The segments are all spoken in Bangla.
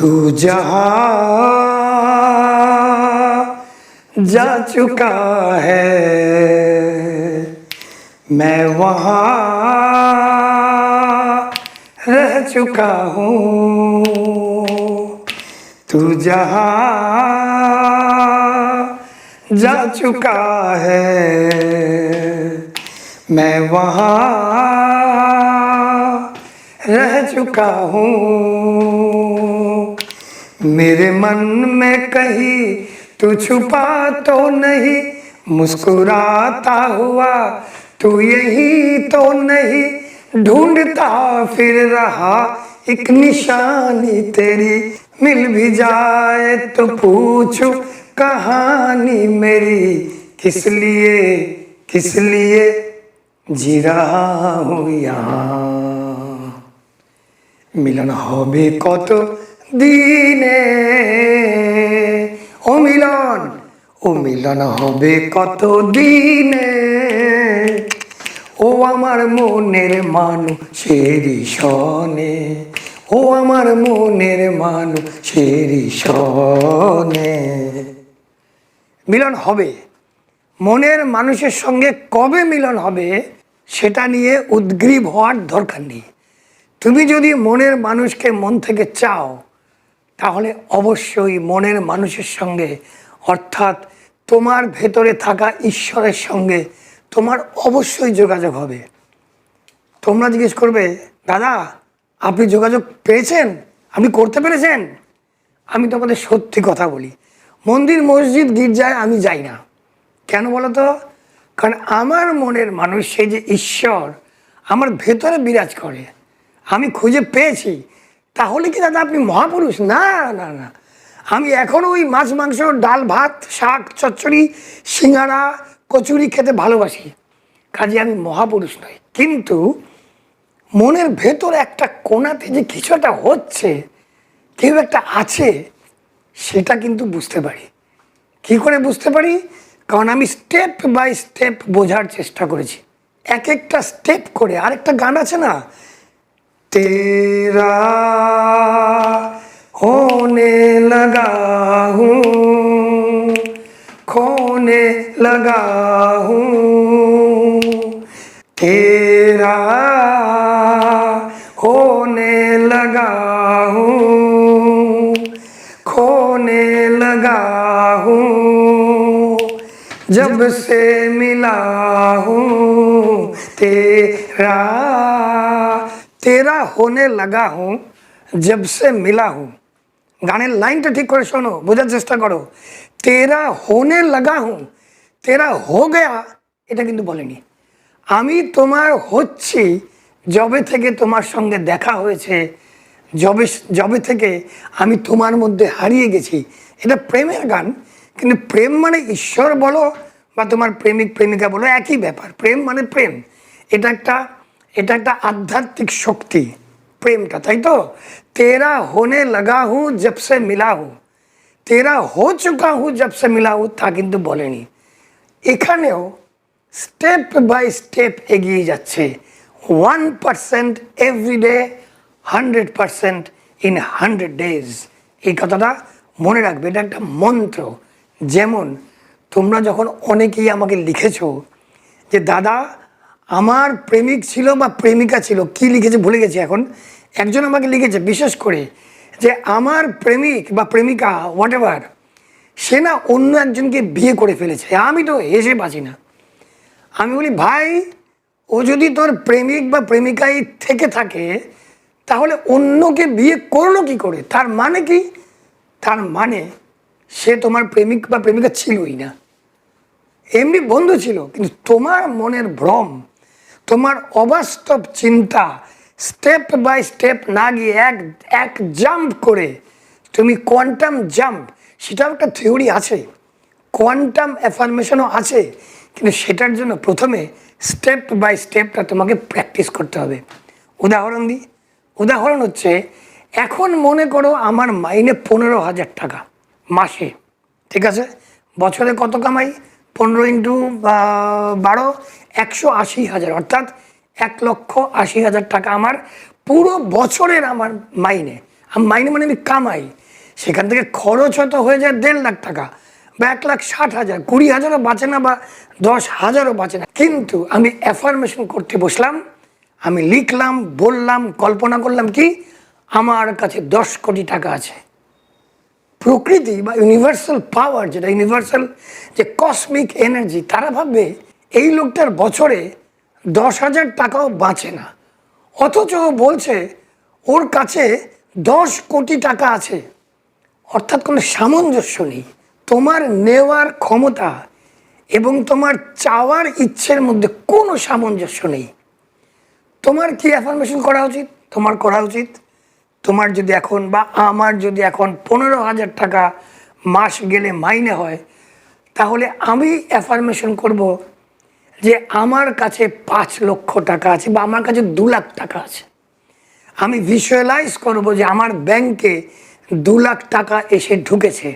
तू जहाँ जा चुका है मैं वहाँ रह चुका हूँ। तू जहाँ जा चुका है मैं वहाँ रह चुका हूँ। मेरे मन में कहीं तू छुपा तो नहीं, मुस्कुराता हुआ तू यही तो नहीं, ढूंढता फिर रहा एक निशानी तेरी, मिल भी जाए तो पूछूं कहानी मेरी, किस लिए जी रहा हूँ यहाँ। मिलन होबे कत दिने ও মিলন হবে কত দিনে, ও আমার মনের মানুষের সনে, ও আমার মনের মানুষের সনে। মিলন হবে, মনের মানুষের সঙ্গে কবে মিলন হবে সেটা নিয়ে উদ্গ্রীব হওয়ার দরকার নেই। তুমি যদি মনের মানুষকে মন থেকে চাও তাহলে অবশ্যই মনের মানুষের সঙ্গে অর্থাৎ তোমার ভেতরে থাকা ঈশ্বরের সঙ্গে তোমার অবশ্যই যোগাযোগ হবে। তোমরা জিজ্ঞেস করবে, দাদা আপনি যোগাযোগ পেয়েছেন, আপনি করতে পেরেছেন? আমি তোমাদের সত্যি কথা বলি, মন্দির মসজিদ গির্জায় আমি যাই না। কেন বলো তো? কারণ আমার মনের মানুষ, সেই যে ঈশ্বর আমার ভেতরে বিরাজ করে, আমি খুঁজে পেয়েছি। তাহলে কি দাদা আপনি মহাপুরুষ? না না না, আমি এখনও ওই মাছ মাংস ডাল ভাত শাক চচ্চড়ি সিঙ্গারা কচুরি খেতে ভালোবাসি, কাজে আমি মহাপুরুষ নই। কিন্তু মনের ভেতর একটা কোণাতে যে কিছু একটা হচ্ছে, কেউ একটা আছে, সেটা কিন্তু বুঝতে পারি। কি করে বুঝতে পারি? কারণ আমি স্টেপ বাই স্টেপ বোঝার চেষ্টা করেছি, এক একটা স্টেপ করে। আরেকটা গান আছে না, तेरा होने लगा हूँ खोने लगा हूँ, तेरा होने लगा हूँ खोने लगा हूँ, जब से मिला हूँ तेरा, तेरा होने लगा हूँ जब से मिला हूँ। গানের লাইনটা ঠিক করে শোনো, বোঝার চেষ্টা করো। তেরা হোনে লাগা হুঁ, তেরা হো গয়া, এটা কিন্তু বলেনি। আমি তোমার হচ্ছি যবে থেকে তোমার সঙ্গে দেখা হয়েছে, যবে থেকে আমি তোমার মধ্যে হারিয়ে গেছি। এটা প্রেমের গান, কিন্তু প্রেম মানে ঈশ্বর বলো বা তোমার প্রেমিক প্রেমিকা বলো, একই ব্যাপার। প্রেম মানে প্রেম, এটা একটা আধ্যাত্মিক শক্তি প্রেমটা, তাই তো? তেরা হোনে লাগা হুঁ জব সে মিলা হুঁ, তেরা হো চুকা হুঁ জব সে মিলা হুঁ, তা কিন্তু বলেনি। এখানেও স্টেপ বাই স্টেপ এগিয়ে যাচ্ছে। 1% এভরিডে, 100% ইন 100 days। এই কথাটা মনে রাখবে, এটা একটা মন্ত্র। যেমন তোমরা যখন অনেকেই আমাকে লিখেছো যে দাদা আমার প্রেমিক ছিল বা প্রেমিকা ছিল, কি লিখেছে ভুলে গেছি এখন, একজন আমাকে লিখেছে বিশেষ করে যে আমার প্রেমিক বা প্রেমিকা হোয়াট এভার, সে না অন্য একজনকে বিয়ে করে ফেলেছে। আমি তো হেসে বাঁচি না। আমি বলি ভাই, ও যদি তোর প্রেমিক বা প্রেমিকাই থেকে থাকে তাহলে অন্যকে বিয়ে করলো কি করে? তার মানে কি? তার মানে সে তোমার প্রেমিক বা প্রেমিকা ছিলই না, এমনি বন্ধু ছিল। কিন্তু তোমার মনের ভ্রম, তোমার অবাস্তব চিন্তা, স্টেপ বাই স্টেপ না গিয়ে এক জাম্প করে তুমি কোয়ান্টাম জাম্প, সেটাও একটা থিওরি আছে, কোয়ান্টাম অ্যাফার্মেশনও আছে, কিন্তু সেটার জন্য প্রথমে স্টেপ বাই স্টেপটা তোমাকে প্র্যাকটিস করতে হবে। উদাহরণ দিই, উদাহরণ হচ্ছে এখন মনে করো আমার মাইনে 15,000 টাকা মাসে, ঠিক আছে? বছরে কত কামাই? 15 ইন্টু 12 180,000, অর্থাৎ 1,80,000 টাকা আমার পুরো বছরের আমার মাইনে। মাইনে মানে আমি কামাই, সেখান থেকে খরচ হয়তো হয়ে যায় 1.5 লাখ টাকা বা 1,60,000, 20,000ও বাঁচে না বা 10,000ও বাঁচে না। কিন্তু আমি অ্যাফার্মেশন করতে বসলাম, আমি লিখলাম, বললাম, কল্পনা করলাম কি আমার কাছে 10 কোটি টাকা আছে। প্রকৃতি বা ইউনিভার্সাল পাওয়ার, যেটা ইউনিভার্সাল যে কসমিক এনার্জি, তারা ভাববে এই লোকটার বছরে 10,000 টাকাও বাঁচে না, অথচ ও বলছে ওর কাছে 10 কোটি টাকা আছে। অর্থাৎ কোনো সামঞ্জস্য নেই। তোমার নেওয়ার ক্ষমতা এবং তোমার চাওয়ার ইচ্ছের মধ্যে কোনো সামঞ্জস্য নেই। তোমার কি অ্যাফার্মেশন করা উচিত? তোমার করা উচিত, তোমার যদি এখন বা আমার যদি এখন 15,000 টাকা মাস গেলে মাইনে হয়, তাহলে আমি অ্যাফার্মেশন করব যে আমার কাছে 5 লক্ষ টাকা আছে বা আমার কাছে 2 লাখ টাকা আছে। আমি ভিজুয়ালাইজ করব যে আমার ব্যাংকে 2 লাখ টাকা এসে ঢুকেছে।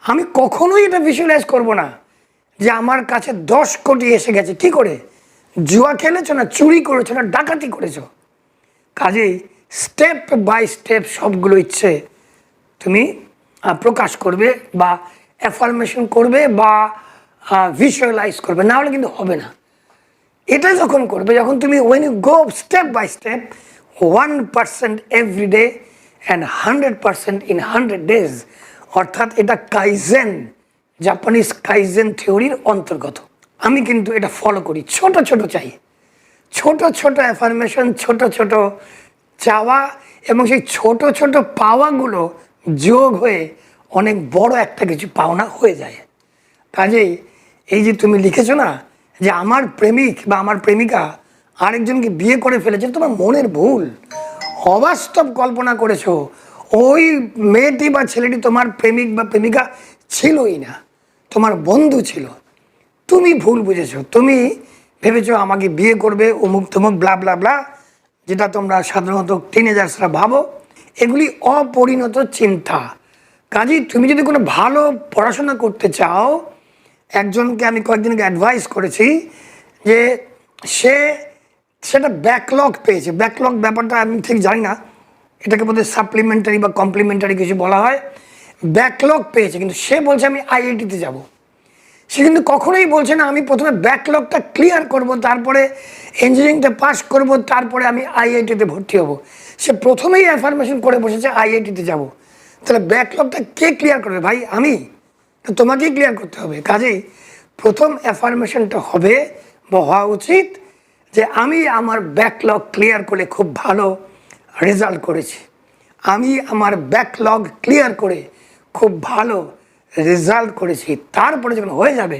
আমি কখনোই এটা ভিজুয়ালাইজ করব না যে আমার কাছে 10 কোটি এসে গেছে। কী করে? জুয়া খেলেছো না, চুরি করেছো না, ডাকাতি করেছো? কাজেই স্টেপ বাই স্টেপ সবগুলো ইচ্ছে তুমি প্রকাশ করবে বা অ্যাফার্মেশন করবে বা ভিজুয়ালাইজ করবে, না হলে কিন্তু হবে না। এটা যখন করবে, যখন তুমি when you go step by step 1% every day and 100% in 100 days, অর্থাৎ এটা কাইজেন, জাপানিজ কাইজেন থিওরির অন্তর্গত। আমি কিন্তু এটা ফলো করি। ছোট ছোট চাই, ছোট ছোট অ্যাফার্মেশন, ছোট ছোট চাওয়া, এবং সেই ছোট ছোট পাওয়াগুলো যোগ হয়ে অনেক বড় একটা কিছু পাওনা হয়ে যায়। কাজেই এই যে তুমি লিখেছো না যে আমার প্রেমিক বা আমার প্রেমিকা আরেকজনকে বিয়ে করে ফেলেছে, তোমার মনের ভুল, অবাস্তব কল্পনা করেছো। ওই মেয়েটি বা ছেলেটি তোমার প্রেমিক বা প্রেমিকা ছিলই না, তোমার বন্ধু ছিল। তুমি ভুল বুঝেছো, তুমি ভেবেছো আমাকে বিয়ে করবে, অমুক তমুক ব্লা ব্লা ব্লা, যেটা তোমরা সাধারণত টিনেজার্সরা ভাবো। এগুলি অপরিণত চিন্তা। কাজেই তুমি যদি কোনো ভালো পড়াশোনা করতে চাও, একজনকে আমি কয়েকদিন আগে অ্যাডভাইস করেছি যে সেটা ব্যাকলগ পেয়েছে। ব্যাকলগ ব্যাপারটা আমি ঠিক জানি না, এটাকে বোধহয় সাপ্লিমেন্টারি বা কমপ্লিমেন্টারি কিছু বলা হয়। ব্যাকলগ পেয়েছে, কিন্তু সে বলছে আমি আইআইটিতে যাব। সে কিন্তু কখনোই বলছে না আমি প্রথমে ব্যাকলগটা ক্লিয়ার করব, তারপরে ইঞ্জিনিয়ারিংটা পাস করব, তারপরে আমি আইআইটিতে ভর্তি হব। সে প্রথমেই অ্যাফার্মেশন করে বসেছে আইআইটিতে যাব। তাহলে ব্যাকলগটা কে ক্লিয়ার করবে ভাই? আমি? তো তোমাকেই ক্লিয়ার করতে হবে। কাজেই প্রথম অ্যাফার্মেশনটা হবে বা হওয়া উচিত যে আমি আমার ব্যাকলগ ক্লিয়ার করে খুব ভালো রেজাল্ট করেছি, আমি আমার ব্যাকলগ ক্লিয়ার করে খুব ভালো রেজাল্ট করেছি। তারপরে যখন হয়ে যাবে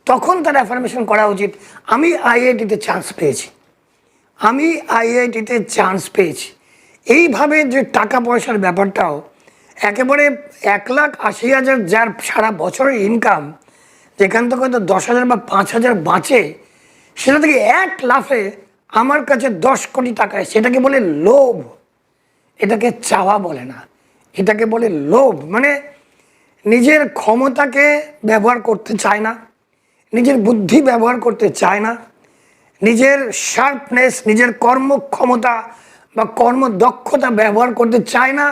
তখন তার অ্যাফার্মেশন করা উচিত আমি আইআইটিতে চান্স পেয়েছি, আমি আইআইটিতে চান্স পেয়েছি। এইভাবে যে টাকা পয়সার ব্যাপারটাও একেবারে 1,80,000 যার সারা বছরের ইনকাম, যেখান থেকে হয়তো 10,000 বা 5,000 বাঁচে, সেটা থেকে 1 লাফে আমার কাছে 10 কোটি টাকা, সেটাকে বলে লোভ। এটাকে চাওয়া বলে না, এটাকে বলে লোভ। মানে নিজের ক্ষমতাকে ব্যবহার করতে চায় না, নিজের বুদ্ধি ব্যবহার করতে চায় না, নিজের শার্পনেস, নিজের কর্মক্ষমতা বা কর্মদক্ষতা ব্যবহার করতে চায় না।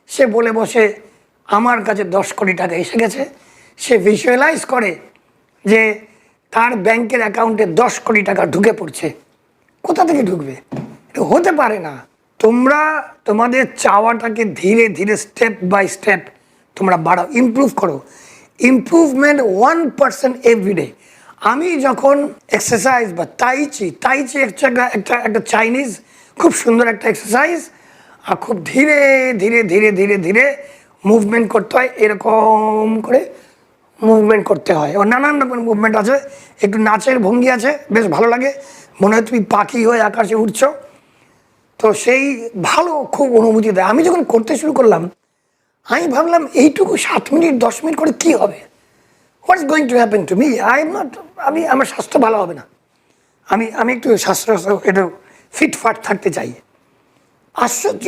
সে বলে বসে আমার কাছে 10 কোটি টাকা এসে গেছে। সে ভিজুয়ালাইজ করে যে তার ব্যাংকের অ্যাকাউন্টে 10 কোটি টাকা ঢুকে পড়ছে। কোথা থেকে ঢুকবে? এটা হতে পারে না। তোমরা তোমাদের চাওয়াটাকে ধীরে ধীরে স্টেপ বাই স্টেপ তোমরা বাড়াও, ইমপ্রুভ করো। Improvement 1% every day. আমি যখন এক্সারসাইজ বা তাইচি একটা চাইনিজ খুব সুন্দর একটা এক্সারসাইজ, আর খুব ধীরে ধীরে ধীরে ধীরে ধীরে মুভমেন্ট করতে হয়, এরকম করে মুভমেন্ট করতে হয়। ও নানান রকম মুভমেন্ট আছে, একটু নাচের ভঙ্গি আছে, বেশ ভালো লাগে, মনে হয় তুমি পাখি হয়ে আকাশে উঠছো। তো সেই ভালো খুব অনুভূতি দেয়। আমি যখন করতে শুরু করলাম, আমি ভাবলাম এইটুকু 7 মিনিট 10 মিনিট করে কী হবে? What's going to happen to me? আমার স্বাস্থ্য ভালো হবে না। আমি একটু স্বাস্থ্য একটু ফিটফাট থাকতে চাই। আশ্চর্য,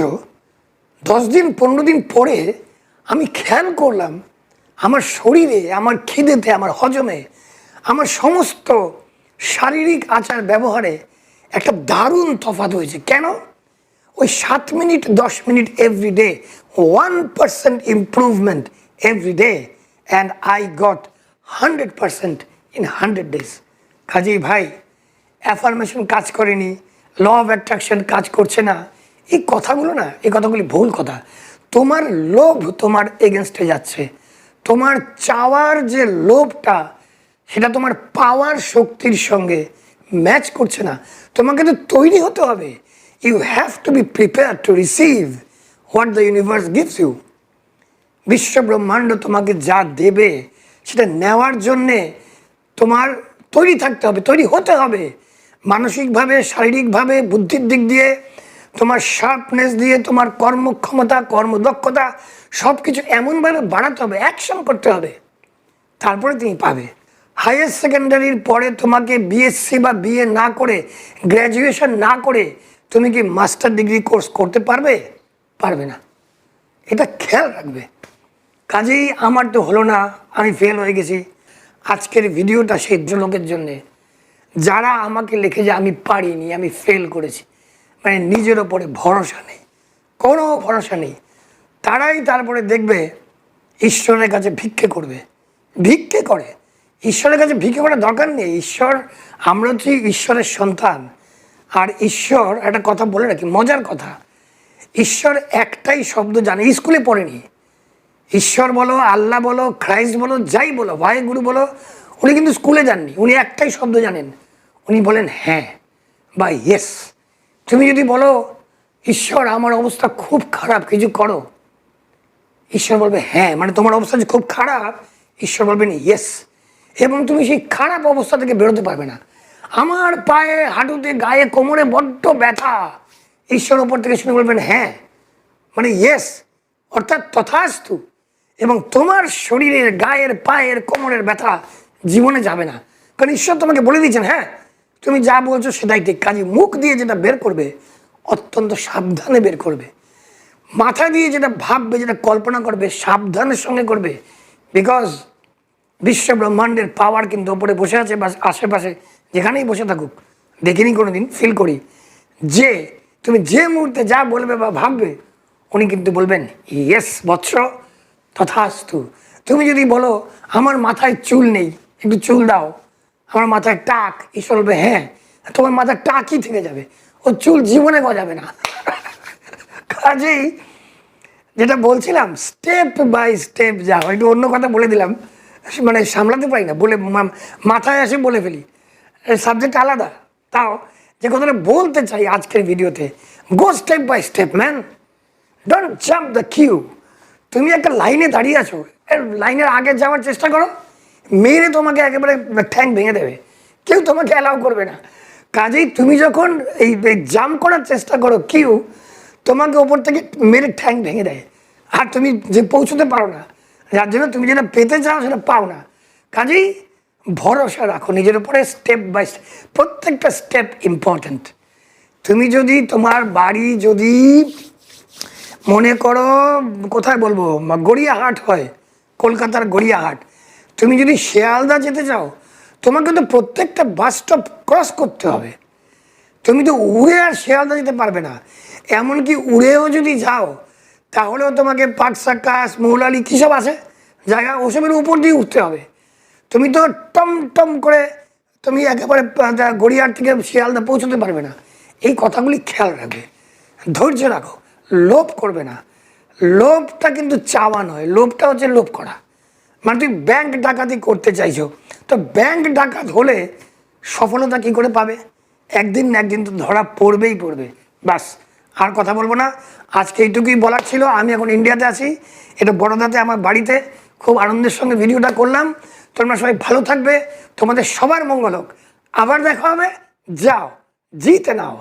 10 দিন 15 দিন পরে আমি খেয়াল করলাম আমার শরীরে, আমার খিদেতে, আমার হজমে, আমার সমস্ত শারীরিক আচার ব্যবহারে একটা দারুণ তফাৎ হয়েছে। কেন? ওই 7 মিনিট 10 মিনিট every day, 1% improvement every day, and I got 100% in 100 days। কাজেই ভাই, অ্যাফার্মেশন কাজ করেনি, ল অফ অ্যাট্রাকশন কাজ করছে না, এই কথাগুলো না, এই কথাগুলি ভুল কথা। তোমার লোভ তোমার এগেনস্টে যাচ্ছে। তোমার চাওয়ার যে লোভটা, সেটা তোমার পাওয়ার শক্তির সঙ্গে ম্যাচ করছে না। তোমাকে তো তৈরি হতে হবে। You have to be prepare to receive what the universe gives you. বিশ্ব ব্রহ্মাণ্ড তোমাকে যা দেবে সেটা নেওয়ার জন্যে তোমার তৈরি থাকতে হবে, তৈরি হতে হবে। মানসিকভাবে, শারীরিকভাবে, বুদ্ধির দিক দিয়ে, তোমার শার্পনেস দিয়ে, তোমার কর্মক্ষমতা, কর্মদক্ষতা সব কিছু এমনভাবে বাড়াতে হবে, অ্যাকশন করতে হবে, তারপরে তুমি পাবে। হায়ার সেকেন্ডারির পরে তোমাকে বিএসসি বা বিএ না করে, গ্র্যাজুয়েশন না করে তুমি কি মাস্টার ডিগ্রি কোর্স করতে পারবে? পারবে না, এটা খেয়াল রাখবে। কাজেই আমার তো হলো না, আমি ফেল হয়ে গেছি। আজকের ভিডিওটা সেই লোকের জন্যে যারা আমাকে লিখে যে আমি পারিনি, আমি ফেল করেছি, মানে নিজের ওপরে ভরসা নেই, কোনো ভরসা নেই, তারাই তারপরে দেখবে ঈশ্বরের কাছে ভিক্ষে করবে। ভিক্ষে করে, ঈশ্বরের কাছে ভিক্ষে করার দরকার নেই। ঈশ্বর, আমরা হচ্ছি ঈশ্বরের সন্তান। আর ঈশ্বর, একটা কথা বলে রাখি, মজার কথা, ঈশ্বর একটাই শব্দ জানে, স্কুলে পড়েনি। ঈশ্বর বলো, আল্লাহ বলো, খ্রাইস্ট বলো, যাই বলো, ভাই গুরু বলো, উনি কিন্তু স্কুলে যাননি। উনি একটাই শব্দ জানেন, উনি বলেন হ্যাঁ বা ইয়েস। তুমি যদি বলো ঈশ্বর আমার অবস্থা খুব খারাপ, কিছু করো, ঈশ্বর বলবে হ্যাঁ, মানে তোমার অবস্থা যে খুব খারাপ, ঈশ্বর বলবেন ইয়েস, এবং তুমি সেই খারাপ অবস্থা থেকে বেরোতে পারবে না। আমার পায়ে, হাঁটুতে, গায়ে, কোমরে বড্ড ব্যথা, ঈশ্বর ওপর থেকে শুনে বলবেন হ্যাঁ, মানে ইয়েস, অর্থাৎ তথাস্তু। এবং তোমার শরীরের, গায়ের, পায়ের, কোমরের ব্যথা জীবনে যাবে না, কারণ ঈশ্বর তোমাকে বলে দিয়েছেন হ্যাঁ, তুমি যা বলছো সেটাই ঠিক। কাজে মুখ দিয়ে যেটা বের করবে অত্যন্ত সাবধানে বের করবে, মাথা দিয়ে যেটা ভাববে, যেটা কল্পনা করবে, সাবধানের সঙ্গে করবে। বিকজ বিশ্ব ব্রহ্মাণ্ডের পাওয়ার কিন্তু ওপরে বসে আছে, বা আশেপাশে যেখানেই বসে থাকুক, দেখিনি কোনো দিন, ফিল করি যে তুমি যে মুহূর্তে যা বলবে বা ভাববে, উনি কিন্তু বলবেন ইয়েস বৎস, তথাস্তু। তুমি যদি বলো আমার মাথায় চুল নেই, একটু চুল দাও, আমার মাথায় টাক, ঈশ্বর বলবে হ্যাঁ, তোমার মাথায় টাকই থেকে যাবে, ও চুল জীবনে গজাবে না। কাজেই যেটা বলছিলাম, স্টেপ বাই স্টেপ যাও। একটু অন্য কথা বলে দিলাম, মানে সামলাতে পারি না, বলে মাথায় আসে বলে ফেলি, সাবজেক্ট আলাদা। তাও যে কথাটা বলতে চাই আজকের ভিডিওতে, go step by step man, don't jump the queue. তুমি একটা লাইনে দাঁড়িয়ে আছো, লাইনের আগে যাওয়ার চেষ্টা করো, মেরে তোমাকে একেবারে ঠ্যাং ভেঙে দেবে, কেউ তোমাকে অ্যালাউ করবে না। কাজেই তুমি যখন এই জাম্প করার চেষ্টা করো কিউ, তোমাকে ওপর থেকে মেরে ঠ্যাং ভেঙে দেয়, আর তুমি যে পৌঁছতে পারো না, যার জন্য তুমি যেটা পেতে চাও সেটা পাও না। কাজেই ভরসা রাখো নিজের উপরে, স্টেপ বাই স্টেপ, প্রত্যেকটা স্টেপ ইম্পর্ট্যান্ট। তুমি যদি তোমার বাড়ি যদি মনে করো, কোথায় বলবো, গড়িয়াহাট হয়, কলকাতার গড়িয়াহাট, তুমি যদি শিয়ালদা যেতে চাও, তোমাকে তো প্রত্যেকটা বাস স্টপ ক্রস করতে হবে। তুমি তো উড়ে আর শিয়ালদা যেতে পারবে না। এমনকি উড়েও যদি যাও, তাহলেও তোমাকে পাক সাকাস, মৌলালি কী সব আছে জায়গা, ওসবের উপর দিয়ে উঠতে হবে। তুমি তো টম টম করে তুমি একেবারে গড়িয়াহাট থেকে শিয়ালদা পৌঁছতে পারবে না। এই কথাগুলি খেয়াল রাখবে, ধৈর্য রাখো, লোভ করবে না। লোভটা কিন্তু চাওয়া নয়, লোভটা হচ্ছে লোভ করা। মানে তুমি ব্যাংক ডাকাতি করতে চাইছো, তো ব্যাংক ডাকাত হলে সফলতা কী করে পাবে? একদিন না একদিন তো ধরা পড়বেই পড়বে। ব্যাস, আর কথা বলবো না, আজকে এইটুকুই বলার ছিল। আমি এখন ইন্ডিয়াতে আছি, এটা বড়োদাতে আমার বাড়িতে, খুব আনন্দের সঙ্গে ভিডিওটা করলাম। তোমরা সবাই ভালো থাকবে, তোমাদের সবার মঙ্গল হোক। আবার দেখা হবে, যাও জিতে নাও।